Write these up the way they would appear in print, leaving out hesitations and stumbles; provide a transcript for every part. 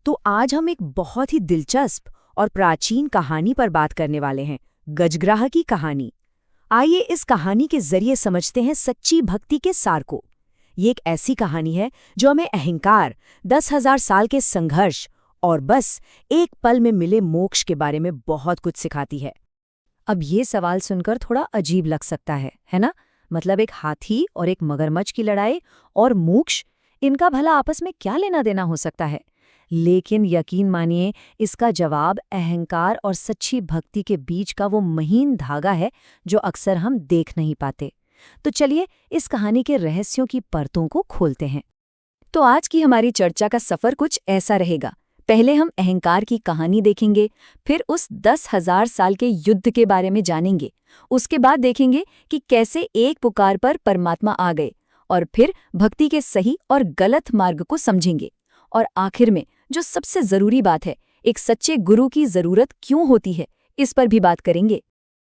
तो आज हम एक बहुत ही दिलचस्प और प्राचीन कहानी पर बात करने वाले हैं, गजग्राह की कहानी। आइए इस कहानी के जरिए समझते हैं सच्ची भक्ति के सार को। ये एक ऐसी कहानी है जो हमें अहंकार, 10,000 साल के संघर्ष और बस एक पल में मिले मोक्ष के बारे में बहुत कुछ सिखाती है। अब ये सवाल सुनकर थोड़ा अजीब लग सकता है ना? मतलब एक हाथी और एक मगरमच्छ की लड़ाई और मोक्ष, इनका भला आपस में क्या लेना देना हो सकता है? लेकिन यकीन मानिए, इसका जवाब अहंकार और सच्ची भक्ति के बीच का वो महीन धागा है जो अक्सर हम देख नहीं पाते। तो चलिए इस कहानी के रहस्यों की परतों को खोलते हैं। तो आज की हमारी चर्चा का सफर कुछ ऐसा रहेगा। पहले हम अहंकार की कहानी देखेंगे, फिर उस 10,000 साल के युद्ध के बारे में जानेंगे। उसके बाद देखेंगे कि कैसे एक पुकार पर परमात्मा आ गए, और फिर भक्ति के सही और गलत मार्ग को समझेंगे। और आखिर में जो सबसे जरूरी बात है, एक सच्चे गुरु की जरूरत क्यों होती है, इस पर भी बात करेंगे।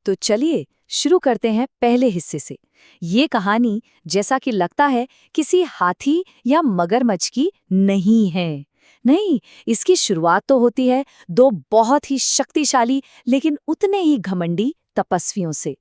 तो चलिए शुरू करते हैं पहले हिस्से से। ये कहानी जैसा कि लगता है किसी हाथी या मगरमच्छ की नहीं है। नहीं, इसकी शुरुआत तो होती है दो बहुत ही शक्तिशाली लेकिन उतने ही घमंडी तपस्वियों से।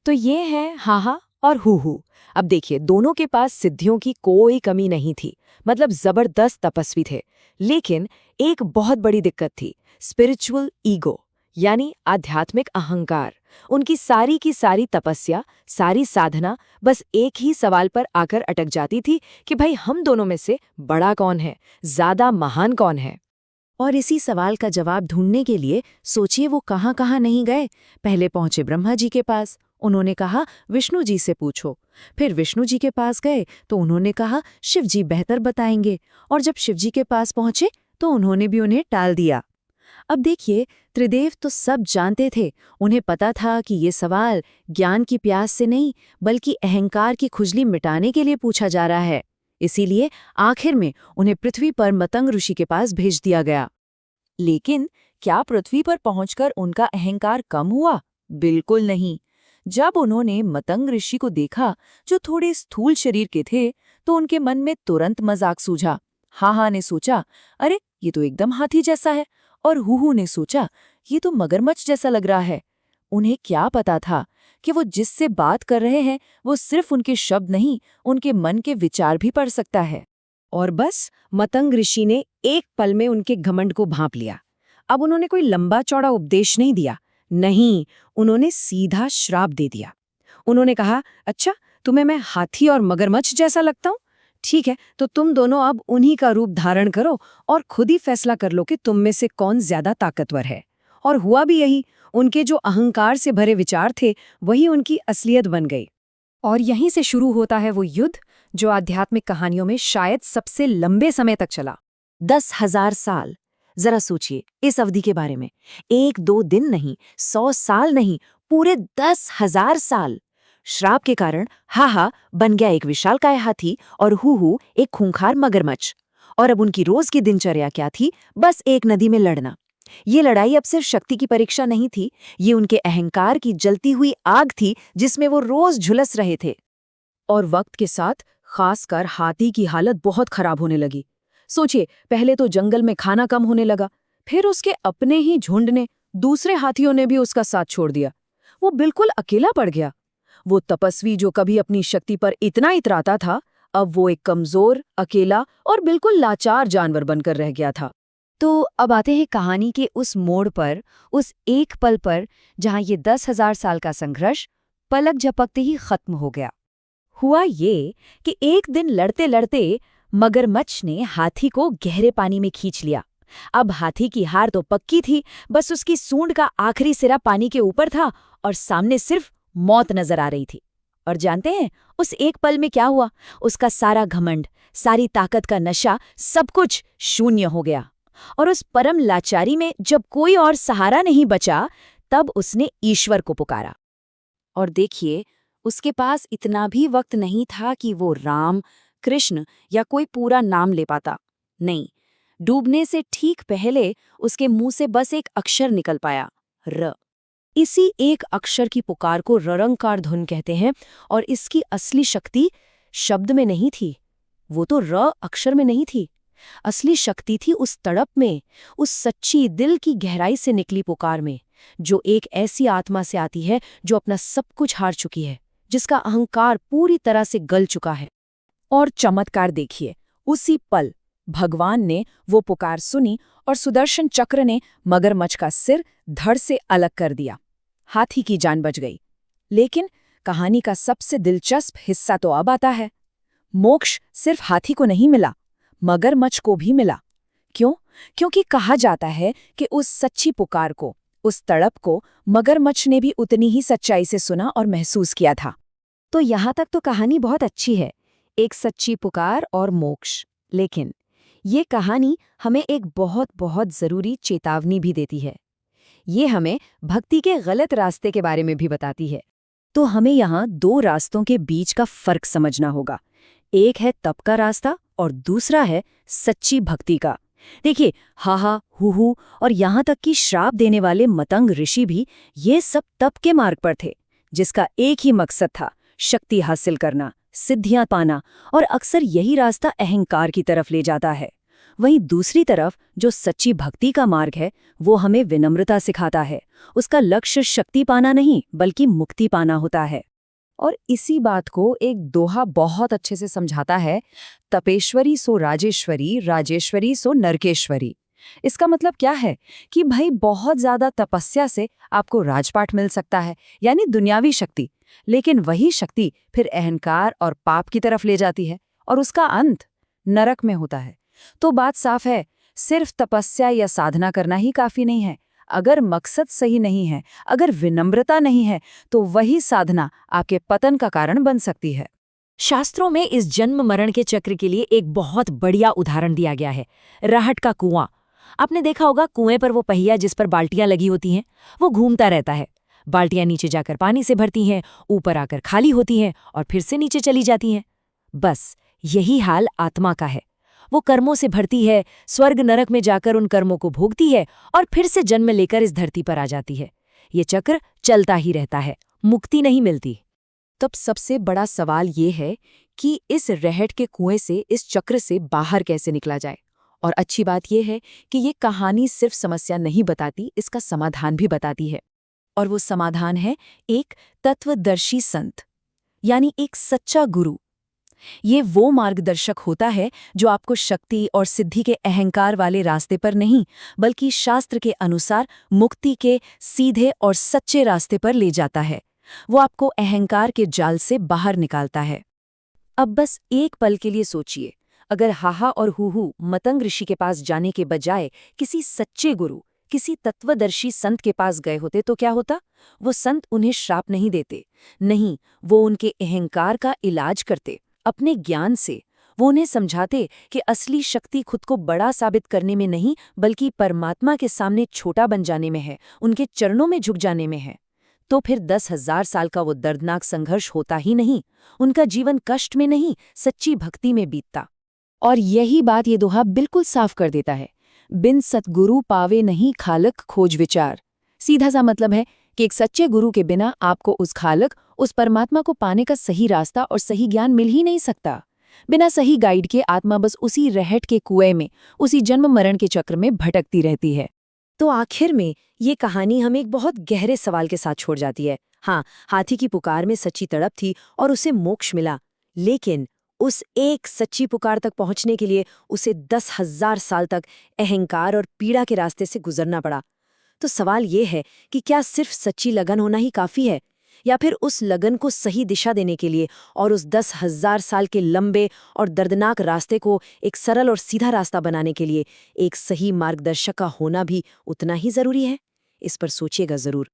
तो ये हैं हाहा और हूहू। अब देखिए, दोनों के पास सिद्धियों की कोई कमी नहीं थी, मतलब जबरदस्त तपस्वी थे। लेकिन एक बहुत बड़ी दिक्कत थी, स्पिरिचुअल ईगो, यानी आध्यात्मिक अहंकार। उनकी सारी की सारी तपस्या, सारी साधना बस एक ही सवाल पर आकर अटक जाती थी कि भाई हम दोनों में से बड़ा कौन है, ज्यादा महान कौन है। और इसी सवाल का जवाब ढूंढने के लिए सोचिए वो कहाँ कहाँ नहीं गए। पहले पहुंचे ब्रह्मा जी के पास, उन्होंने कहा विष्णु जी से पूछो। फिर विष्णु जी के पास गए तो उन्होंने कहा शिव जी बेहतर बताएंगे। और जब शिव जी के पास पहुंचे तो उन्होंने भी उन्हें टाल दिया। अब देखिए, त्रिदेव तो सब जानते थे। उन्हें पता था कि ये सवाल ज्ञान की प्यास से नहीं, बल्कि अहंकार की खुजली मिटाने के लिए पूछा जा रहा है। इसीलिए आखिर में उन्हें पृथ्वी पर मतंग ऋषि के पास भेज दिया गया। लेकिन क्या पृथ्वी पर पहुंचकर उनका अहंकार कम हुआ? बिल्कुल नहीं। जब उन्होंने मतंग ऋषि को देखा, जो थोड़े स्थूल शरीर के थे, तो उनके मन में तुरंत मजाक सूझा। हाहा ने सोचा, अरे ये तो एकदम हाथी जैसा है। और हूहू ने सोचा, ये तो मगरमच्छ जैसा लग रहा है। उन्हें क्या पता था कि वो जिससे बात कर रहे हैं वो सिर्फ उनके शब्द नहीं, उनके मन के विचार भी पढ़ सकता है। और बस मतंग ऋषि ने एक पल में उनके घमंड को भांप लिया। अब उन्होंने कोई लंबा चौड़ा उपदेश नहीं दिया, नहीं, उन्होंने सीधा श्राप दे दिया। उन्होंने कहा, अच्छा तुम्हें मैं हाथी और मगरमच्छ जैसा लगता हूँ? ठीक है, तो तुम दोनों अब उन्हीं का रूप धारण करो और खुद ही फैसला कर लो कि तुम में से कौन ज्यादा ताकतवर है। और हुआ भी यही। उनके जो अहंकार से भरे विचार थे, वही उनकी असलियत बन गई। और यहीं से शुरू होता है वो युद्ध जो आध्यात्मिक कहानियों में शायद सबसे लंबे समय तक चला, 10,000 साल। जरा सोचिए इस अवधि के बारे में। 1-2 दिन नहीं, 100 साल नहीं, पूरे 10,000 साल। श्राप के कारण हाहा बन गया एक विशालकाय हाथी और हूहू एक खूंखार मगरमच्छ। और अब उनकी रोज की दिनचर्या क्या थी? बस एक नदी में लड़ना। ये लड़ाई अब सिर्फ शक्ति की परीक्षा नहीं थी, ये उनके अहंकार की जलती हुई आग थी जिसमें वो रोज झुलस रहे थे। और वक्त के साथ खासकर हाथी की हालत बहुत खराब होने लगी। सोचिए, पहले तो जंगल में खाना कम होने लगा, फिर उसके अपने ही झुंड ने, दूसरे हाथियों ने भी उसका साथ छोड़ दिया। वो बिल्कुल अकेला पड़ गया। वो तपस्वी जो कभी अपनी शक्ति पर इतना इतराता था, अब वो एक कमजोर, अकेला और बिल्कुल लाचार जानवर बनकर रह गया था। तो अब आते हैं कहानी के उस मोड़ पर, उस एक पल पर जहां ये 10,000 साल का संघर्ष पलक झपकते ही खत्म हो गया। हुआ ये कि एक दिन लड़ते लड़ते मगरमच्छ ने हाथी को गहरे पानी में खींच लिया। अब हाथी की हार तो पक्की थी, बस उसकी सूंड का आखिरी सिरा पानी के ऊपर था और सामने सिर्फ मौत नजर आ रही थी। और जानते हैं उस एक पल में क्या हुआ? उसका सारा घमंड, सारी ताकत का नशा, सब कुछ शून्य हो गया। और उस परम लाचारी में जब कोई और सहारा नहीं बचा, तब उसने ईश्वर को पुकारा। और देखिए, उसके पास इतना भी वक्त नहीं था कि वो राम, कृष्ण या कोई पूरा नाम ले पाता। नहीं, डूबने से ठीक पहले उसके मुंह से बस एक अक्षर निकल पाया, र। इसी एक अक्षर की पुकार को ररंकार धुन कहते हैं। और इसकी असली शक्ति शब्द में नहीं थी, वो तो र अक्षर में नहीं थी, असली शक्ति थी उस तड़प में, उस सच्ची दिल की गहराई से निकली पुकार में, जो एक ऐसी आत्मा से आती है जो अपना सब कुछ हार चुकी है, जिसका अहंकार पूरी तरह से गल चुका है। और चमत्कार देखिए, उसी पल भगवान ने वो पुकार सुनी और सुदर्शन चक्र ने मगरमच्छ का सिर धड़ से अलग कर दिया। हाथी की जान बच गई। लेकिन कहानी का सबसे दिलचस्प हिस्सा तो अब आता है। मोक्ष सिर्फ हाथी को नहीं मिला, मगरमच्छ को भी मिला। क्यों? क्योंकि कहा जाता है कि उस सच्ची पुकार को, उस तड़प को मगरमच्छ ने भी उतनी ही सच्चाई से सुना और महसूस किया था। तो यहाँ तक तो कहानी बहुत अच्छी है, एक सच्ची पुकार और मोक्ष। लेकिन ये कहानी हमें एक बहुत बहुत ज़रूरी चेतावनी भी देती है। ये हमें भक्ति के गलत रास्ते के बारे में भी बताती है। तो हमें यहाँ दो रास्तों के बीच का फर्क समझना होगा। एक है तप का रास्ता और दूसरा है सच्ची भक्ति का। देखिए, हाहा, हूहू और यहाँ तक कि श्राप देने वाले मतंग ऋषि भी ये सब तप के मार्ग पर थे, जिसका एक ही मकसद था, शक्ति हासिल करना, सिद्धियां पाना। और अक्सर यही रास्ता अहंकार की तरफ ले जाता है। वहीं दूसरी तरफ जो सच्ची भक्ति का मार्ग है, वो हमें विनम्रता सिखाता है। उसका लक्ष्य शक्ति पाना नहीं, बल्कि मुक्ति पाना होता है। और इसी बात को एक दोहा बहुत अच्छे से समझाता है, तपेश्वरी सो राजेश्वरी, राजेश्वरी सो नरकेश्वरी। इसका मतलब क्या है कि भाई बहुत ज्यादा तपस्या से आपको राजपाट मिल सकता है, यानी दुनियावी शक्ति, लेकिन वही शक्ति फिर अहंकार और पाप की तरफ ले जाती है और उसका अंत नरक में होता है। तो बात साफ है, सिर्फ तपस्या या साधना करना ही काफी नहीं है। अगर मकसद सही नहीं है, अगर विनम्रता नहीं है, तो वही साधना आपके पतन का कारण बन सकती है। शास्त्रों में इस जन्म मरण के चक्र के लिए एक बहुत बढ़िया उदाहरण दिया गया है, रहट का कुआं। आपने देखा होगा, कुएं पर वो पहिया जिस पर बाल्टियां लगी होती हैं, वो घूमता रहता है। बाल्टियां नीचे जाकर पानी से भरती हैं, ऊपर आकर खाली होती हैं और फिर से नीचे चली जाती हैं। बस यही हाल आत्मा का है। वो कर्मों से भरती है, स्वर्ग नरक में जाकर उन कर्मों को भोगती है और फिर से जन्म लेकर इस धरती पर आ जाती है। ये चक्र चलता ही रहता है, मुक्ति नहीं मिलती। तब सबसे बड़ा सवाल ये है कि इस रहट के कुएं से, इस चक्र से बाहर कैसे निकला जाए। और अच्छी बात यह है कि ये कहानी सिर्फ समस्या नहीं बताती, इसका समाधान भी बताती है। और वो समाधान है एक तत्वदर्शी संत, यानी एक सच्चा गुरु। ये वो मार्गदर्शक होता है जो आपको शक्ति और सिद्धि के अहंकार वाले रास्ते पर नहीं, बल्कि शास्त्र के अनुसार मुक्ति के सीधे और सच्चे रास्ते पर ले जाता है। वो आपको अहंकार के जाल से बाहर निकालता है। अब बस एक पल के लिए सोचिए, अगर हाहा और हूहू मतंग ऋषि के पास जाने के बजाय किसी सच्चे गुरु, किसी तत्वदर्शी संत के पास गए होते तो क्या होता? वो संत उन्हें श्राप नहीं देते, नहीं, वो उनके अहंकार का इलाज करते। अपने ज्ञान से वो उन्हें समझाते कि असली शक्ति खुद को बड़ा साबित करने में नहीं, बल्कि परमात्मा के सामने छोटा बन जाने में है, उनके चरणों में झुक जाने में है। तो फिर 10,000 साल का वो दर्दनाक संघर्ष होता ही नहीं, उनका जीवन कष्ट में नहीं, सच्ची भक्ति में बीतता। और यही बात ये दोहा बिल्कुल साफ कर देता है, बिन सतगुरु पावे नहीं खालक खोज विचार। सीधा सा मतलब है कि एक सच्चे गुरु के बिना आपको उस खालक, उस परमात्मा को पाने का सही रास्ता और सही ज्ञान मिल ही नहीं सकता। बिना सही गाइड के आत्मा बस उसी रहट के कुएं में, उसी जन्म मरण के चक्र में भटकती रहती है। तो आखिर में ये कहानी हमें एक बहुत गहरे सवाल के साथ छोड़ जाती है। हाँ, हाथी की पुकार में सच्ची तड़प थी और उसे मोक्ष मिला, लेकिन उस एक सच्ची पुकार तक पहुंचने के लिए उसे 10,000 साल तक अहंकार और पीड़ा के रास्ते से गुजरना पड़ा। तो सवाल ये है कि क्या सिर्फ सच्ची लगन होना ही काफी है, या फिर उस लगन को सही दिशा देने के लिए और उस 10,000 साल के लंबे और दर्दनाक रास्ते को एक सरल और सीधा रास्ता बनाने के लिए एक सही मार्गदर्शक का होना भी उतना ही जरूरी है? इस पर सोचिएगा जरूर।